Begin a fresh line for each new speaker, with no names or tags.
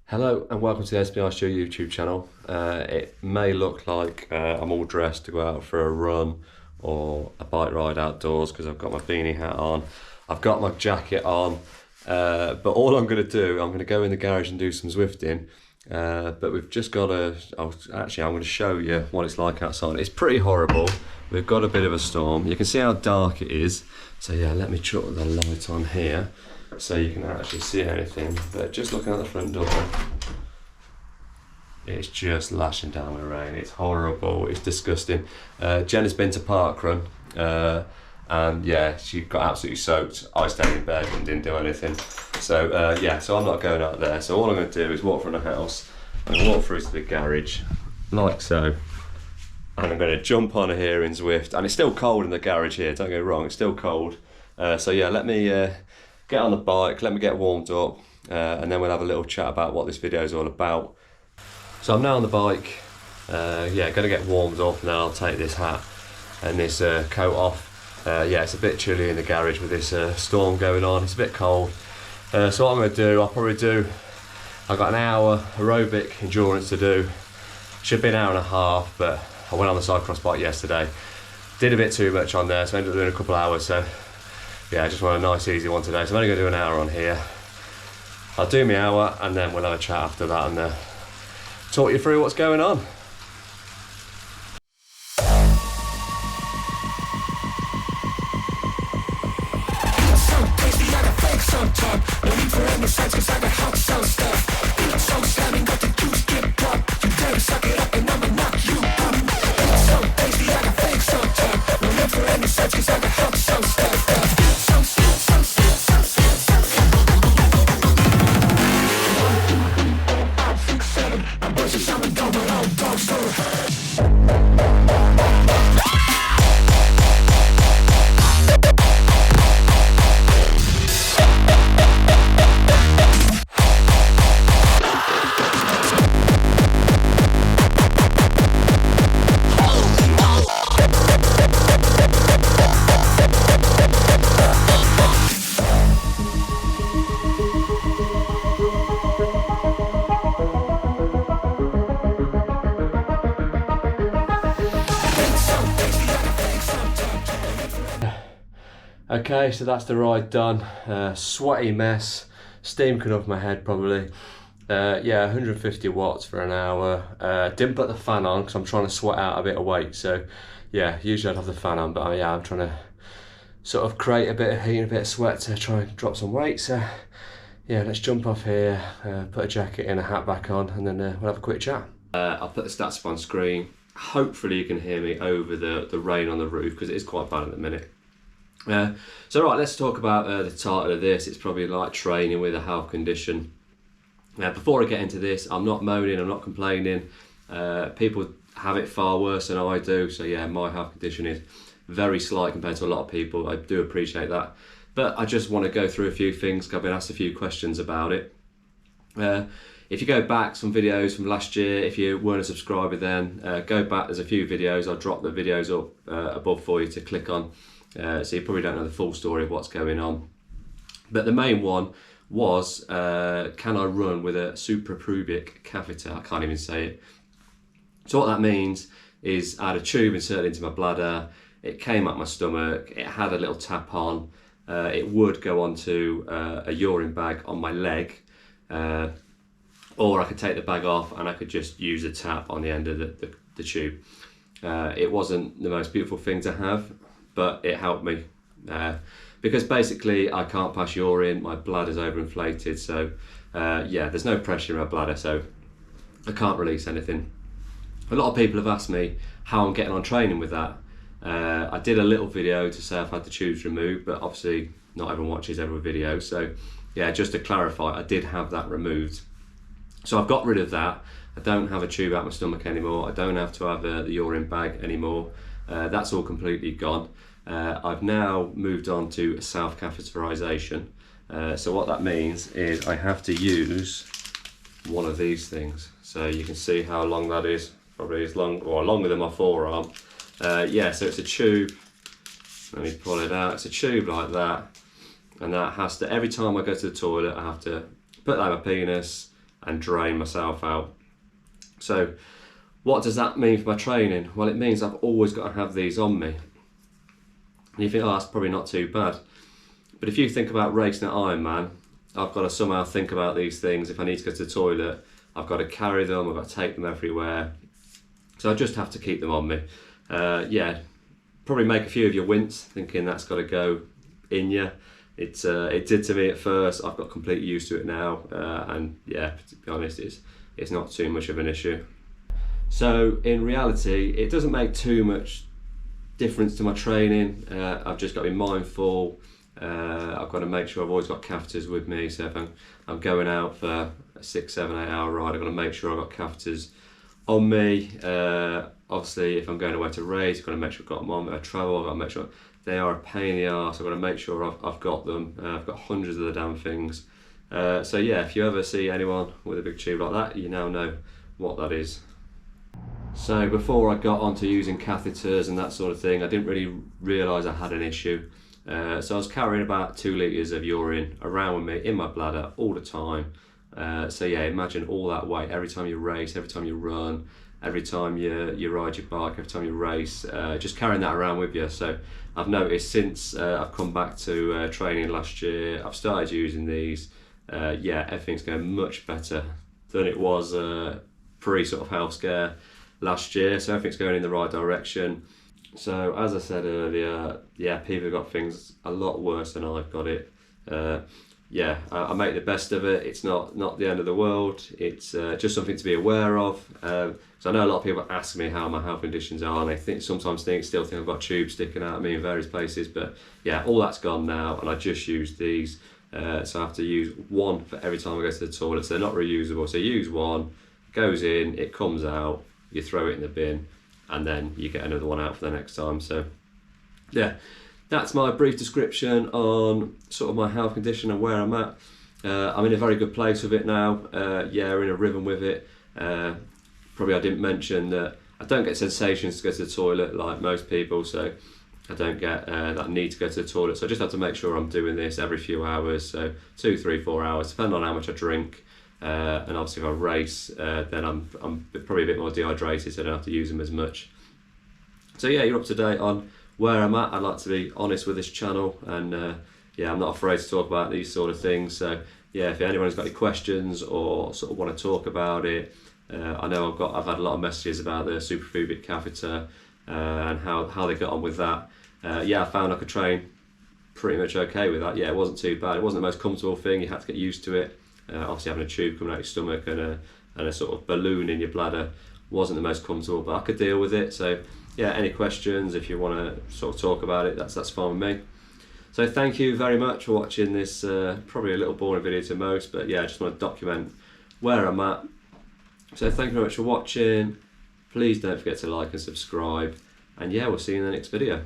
Hello and welcome to the SBI Show YouTube channel. It may look like I'm all dressed to go out for a run or a bike ride outdoors because I've got my beanie hat on, I've got my jacket on, but all I'm going to do, I'm going to go in the garage and do some Zwifting, but we've just got I'm going to show you what it's like outside. It's pretty horrible. We've got a bit of a storm. You can see how dark it is, so yeah, let me chuck the light on here so you can actually see anything. But just looking at the front door, it's just lashing down with rain. It's horrible, it's disgusting. Jen has been to parkrun, and yeah, she got absolutely soaked. I stayed in bed and didn't do anything. So yeah, so I'm not going out there. So all I'm going to do is walk from the house and walk through to the garage, like so. And I'm going to jump on here in Zwift. And it's still cold in the garage here, don't get me wrong, it's still cold. So yeah, let me get on the bike, let me get warmed up, and then we'll have a little chat about what this video is all about. So I'm now on the bike, yeah, going to get warmed up, and then I'll take this hat and this coat off. Yeah, it's a bit chilly in the garage with this storm going on, it's a bit cold. So what I'm going to do, I've got an hour aerobic endurance to do. Should be an hour and a half, but I went on the cyclocross bike yesterday. Did a bit too much on there, so I ended up doing a couple of hours. So yeah, I just want a nice easy one today. So I'm only going to do an hour on here. I'll do my hour and then we'll have a chat after that and talk you through what's going on. Okay, so that's the ride done. Sweaty mess, steam coming off my head probably. Yeah, 150 watts for an hour. Didn't put the fan on because I'm trying to sweat out a bit of weight. So yeah, usually I'd have the fan on, but yeah, I'm trying to sort of create a bit of heat and a bit of sweat to try and drop some weight. So yeah, let's jump off here, put a jacket in, a hat back on, and then we'll have a quick chat. I'll put the stats up on screen. Hopefully you can hear me over the rain on the roof because it is quite bad at the minute. So right, let's talk about the title of this. It's probably like training with a health condition. Before I get into this, I'm not moaning, I'm not complaining. People have it far worse than I do, so yeah, my health condition is very slight compared to a lot of people. I do appreciate that, but I just want to go through a few things because I've been asked a few questions about it. If you go back some videos from last year, if you weren't a subscriber then, go back, there's a few videos. I'll drop the videos up above for you to click on. So you probably don't know the full story of what's going on. But the main one was, can I run with a suprapubic catheter? I can't even say it. So what that means is I had a tube inserted into my bladder, it came up my stomach, it had a little tap on, it would go onto a urine bag on my leg, or I could take the bag off and I could just use a tap on the end of the tube. It wasn't the most beautiful thing to have, but it helped me because basically I can't pass urine, my bladder's overinflated, so yeah, there's no pressure in my bladder, so I can't release anything. A lot of people have asked me how I'm getting on training with that. I did a little video to say I've had the tubes removed, but obviously not everyone watches every video, so yeah, just to clarify, I did have that removed. So I've got rid of that. I don't have a tube out my stomach anymore, I don't have to have the urine bag anymore. That's all completely gone. I've now moved on to self-catheterization. So what that means is I have to use one of these things. So you can see how long that is, probably as long or longer than my forearm. Yeah, so it's a tube. Let me pull it out. It's a tube like that, and that has to, every time I go to the toilet, I have to put that in my penis and drain myself out. So what does that mean for my training? Well, it means I've always got to have these on me. And you think, oh, that's probably not too bad. But if you think about racing at Ironman, I've got to somehow think about these things. If I need to go to the toilet, I've got to carry them, I've got to take them everywhere. So I just have to keep them on me. Yeah, probably make a few of you wince, thinking that's got to go in you. It did to me at first. I've got completely used to it now, and yeah, to be honest, it's not too much of an issue. So in reality, it doesn't make too much difference to my training. I've just got to be mindful. I've got to make sure I've always got catheters with me. So if I'm going out for a 6, 7, 8 hour ride, I've got to make sure I've got catheters on me. Obviously, if I'm going away to race, I've got to make sure I've got them on. If I travel, I've got to make sure they are a pain in the arse. I've got to make sure I've got them. I've got hundreds of the damn things. So yeah, if you ever see anyone with a big tube like that, you now know what that is. So before I got onto using catheters and that sort of thing, I didn't really realise I had an issue. So I was carrying about 2 litres of urine around with me in my bladder all the time. So yeah, imagine all that weight every time you race, every time you run, every time you ride your bike, every time you race, just carrying that around with you. So I've noticed since I've come back to training last year, I've started using these. Yeah, everything's going much better than it was pre sort of health scare last year. So everything's going in the right direction. So as I said earlier, yeah, people have got things a lot worse than I've got it. Yeah, I make the best of it. It's not the end of the world. It's just something to be aware of. So I know a lot of people ask me how my health conditions are, and they sometimes still think I've got tubes sticking out of me in various places. But yeah, all that's gone now, and I just use these. So I have to use one for every time I go to the toilet. So they're not reusable. So you use one, goes in, it comes out, you throw it in the bin, and then you get another one out for the next time. So yeah, that's my brief description on sort of my health condition and where I'm at. I'm in a very good place with it now. Yeah, we're in a rhythm with it. Probably I didn't mention that I don't get sensations to go to the toilet like most people, so I don't get that need to go to the toilet. So I just have to make sure I'm doing this every few hours, so 2, 3, 4 hours, depending on how much I drink. And obviously if I race, then I'm probably a bit more dehydrated, so I don't have to use them as much. So yeah, you're up to date on where I'm at. I'd like to be honest with this channel, and yeah, I'm not afraid to talk about these sort of things. So yeah, if anyone's got any questions or sort of want to talk about it, I know I've had a lot of messages about the suprapubic catheter and how they got on with that. Yeah, I found I could train pretty much okay with that. Yeah, it wasn't too bad. It wasn't the most comfortable thing. You had to get used to it. Obviously having a tube coming out your stomach and a sort of balloon in your bladder wasn't the most comfortable, but I could deal with it. So yeah, any questions, if you want to sort of talk about it, that's fine with me. So thank you very much for watching this, probably a little boring video to most, but yeah, I just want to document where I'm at. So thank you very much for watching. Please don't forget to like and subscribe, and yeah, we'll see you in the next video.